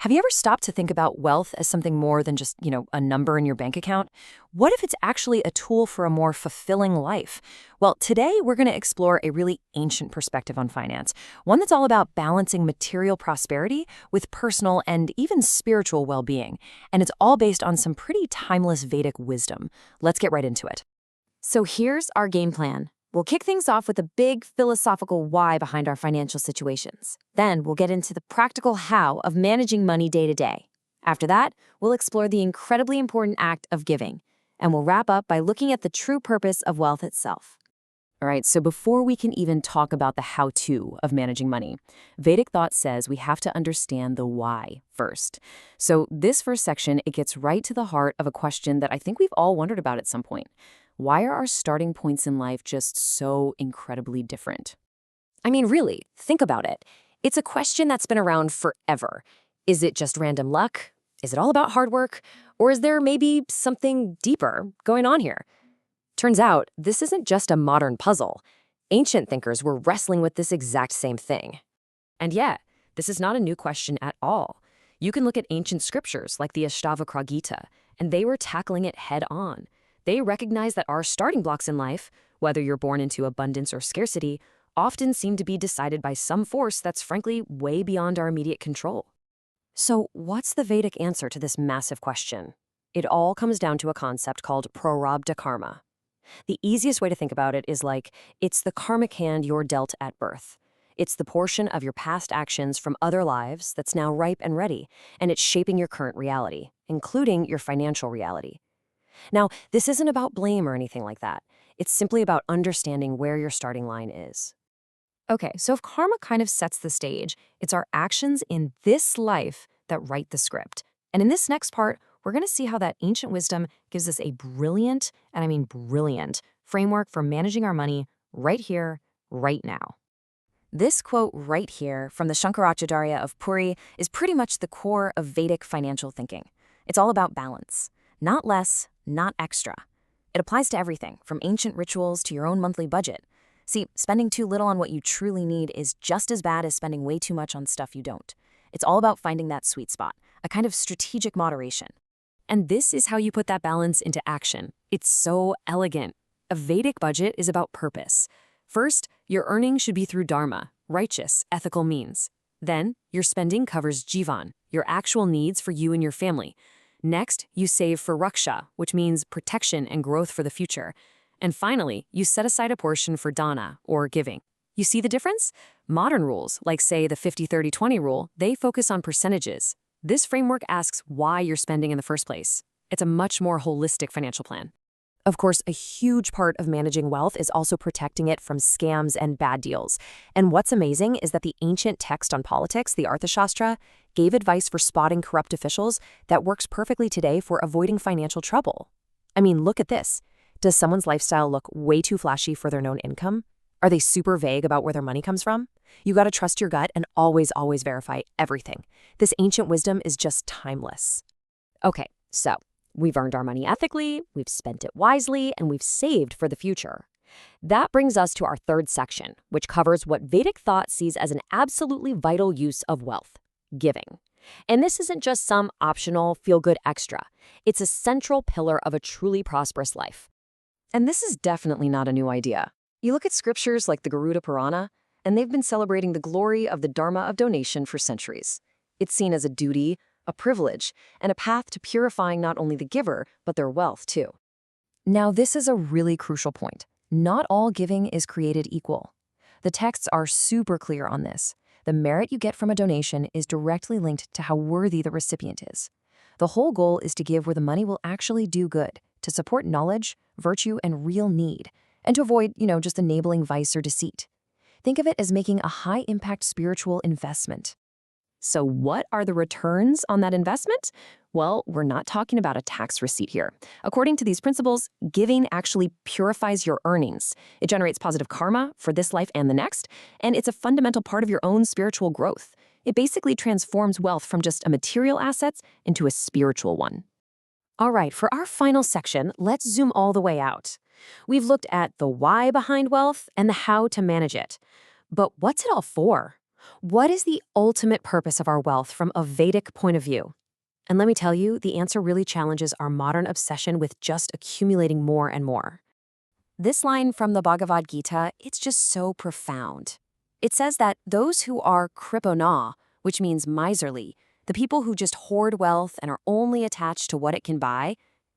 Have you ever stopped to think about wealth as something more than just, a number in your bank account? What if it's actually a tool for a more fulfilling life? Well, today we're going to explore a really ancient perspective on finance, one that's all about balancing material prosperity with personal and even spiritual well-being. And it's all based on some pretty timeless Vedic wisdom. Let's get right into it. So here's our game plan. We'll kick things off with a big philosophical why behind our financial situations. Then we'll get into the practical how of managing money day to day. After that, we'll explore the incredibly important act of giving. And we'll wrap up by looking at the true purpose of wealth itself. All right, so before we can even talk about the how-to of managing money, Vedic thought says we have to understand the why first. So this first section, it gets right to the heart of a question that I think we've all wondered about at some point. Why are our starting points in life just so incredibly different? I mean, really, think about it. It's a question that's been around forever. Is it just random luck? Is it all about hard work? Or is there maybe something deeper going on here? Turns out, this isn't just a modern puzzle. Ancient thinkers were wrestling with this exact same thing. And yeah, this is not a new question at all. You can look at ancient scriptures like the Bhagavad Gita, and they were tackling it head on. They recognize that our starting blocks in life, whether you're born into abundance or scarcity, often seem to be decided by some force that's frankly way beyond our immediate control. So what's the Vedic answer to this massive question? It all comes down to a concept called Prarabdha Karma. The easiest way to think about it is like, it's the karmic hand you're dealt at birth. It's the portion of your past actions from other lives that's now ripe and ready, and it's shaping your current reality, including your financial reality. Now, this isn't about blame or anything like that. It's simply about understanding where your starting line is. Okay, so if karma kind of sets the stage, it's our actions in this life that write the script. And in this next part, we're going to see how that ancient wisdom gives us a brilliant, and I mean brilliant, framework for managing our money right here, right now. This quote right here from the Shankaracharya of Puri is pretty much the core of Vedic financial thinking. It's all about balance. Not less, not extra. It applies to everything, from ancient rituals to your own monthly budget. See, spending too little on what you truly need is just as bad as spending way too much on stuff you don't. It's all about finding that sweet spot, a kind of strategic moderation. And this is how you put that balance into action. It's so elegant. A Vedic budget is about purpose. First, your earning should be through Dharma, righteous, ethical means. Then, your spending covers Jivan, your actual needs for you and your family. Next, you save for Raksha, which means protection and growth for the future. And finally, you set aside a portion for dana, or giving. You see the difference? Modern rules, like say the 50-30-20 rule, they focus on percentages. This framework asks why you're spending in the first place. It's a much more holistic financial plan. Of course, a huge part of managing wealth is also protecting it from scams and bad deals. And what's amazing is that the ancient text on politics, the Artha Shastra, gave advice for spotting corrupt officials that works perfectly today for avoiding financial trouble. I mean, look at this. Does someone's lifestyle look way too flashy for their known income? Are they super vague about where their money comes from? You gotta trust your gut and always verify everything. This ancient wisdom is just timeless. Okay, so we've earned our money ethically, we've spent it wisely, and we've saved for the future. That brings us to our third section, which covers what Vedic thought sees as an absolutely vital use of wealth: giving. And this isn't just some optional feel-good extra. It's a central pillar of a truly prosperous life. And this is definitely not a new idea. You look at scriptures like the Garuda Purana, and they've been celebrating the glory of the Dharma of donation for centuries. It's seen as a duty, a privilege, and a path to purifying not only the giver, but their wealth too. Now, this is a really crucial point. Not all giving is created equal. The texts are super clear on this. The merit you get from a donation is directly linked to how worthy the recipient is. The whole goal is to give where the money will actually do good, to support knowledge, virtue, and real need, and to avoid, just enabling vice or deceit. Think of it as making a high-impact spiritual investment. So what are the returns on that investment? Well, we're not talking about a tax receipt here. According to these principles, giving actually purifies your earnings. It generates positive karma for this life and the next, and it's a fundamental part of your own spiritual growth. It basically transforms wealth from just a material asset into a spiritual one. All right, for our final section, let's zoom all the way out. We've looked at the why behind wealth and the how to manage it. But what's it all for? What is the ultimate purpose of our wealth from a Vedic point of view? And let me tell you, the answer really challenges our modern obsession with just accumulating more and more. This line from the Bhagavad Gita, it's just so profound. It says that those who are kripona, which means miserly, the people who just hoard wealth and are only attached to what it can buy,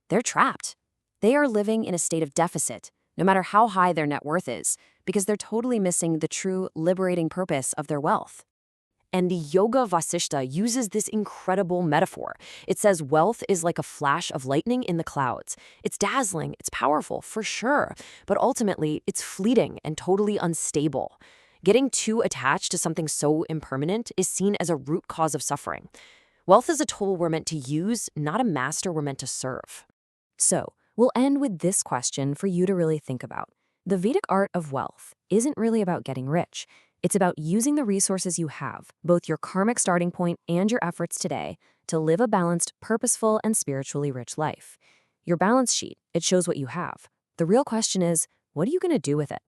they're trapped. They are living in a state of deficit, no matter how high their net worth is, because they're totally missing the true liberating purpose of their wealth. And the Yoga Vasishta uses this incredible metaphor. It says wealth is like a flash of lightning in the clouds. It's dazzling, it's powerful, for sure, but ultimately it's fleeting and totally unstable. Getting too attached to something so impermanent is seen as a root cause of suffering. Wealth is a tool we're meant to use, not a master we're meant to serve. So, we'll end with this question for you to really think about. The Vedic art of wealth isn't really about getting rich. It's about using the resources you have, both your karmic starting point and your efforts today, to live a balanced, purposeful, and spiritually rich life. Your balance sheet, it shows what you have. The real question is, what are you going to do with it?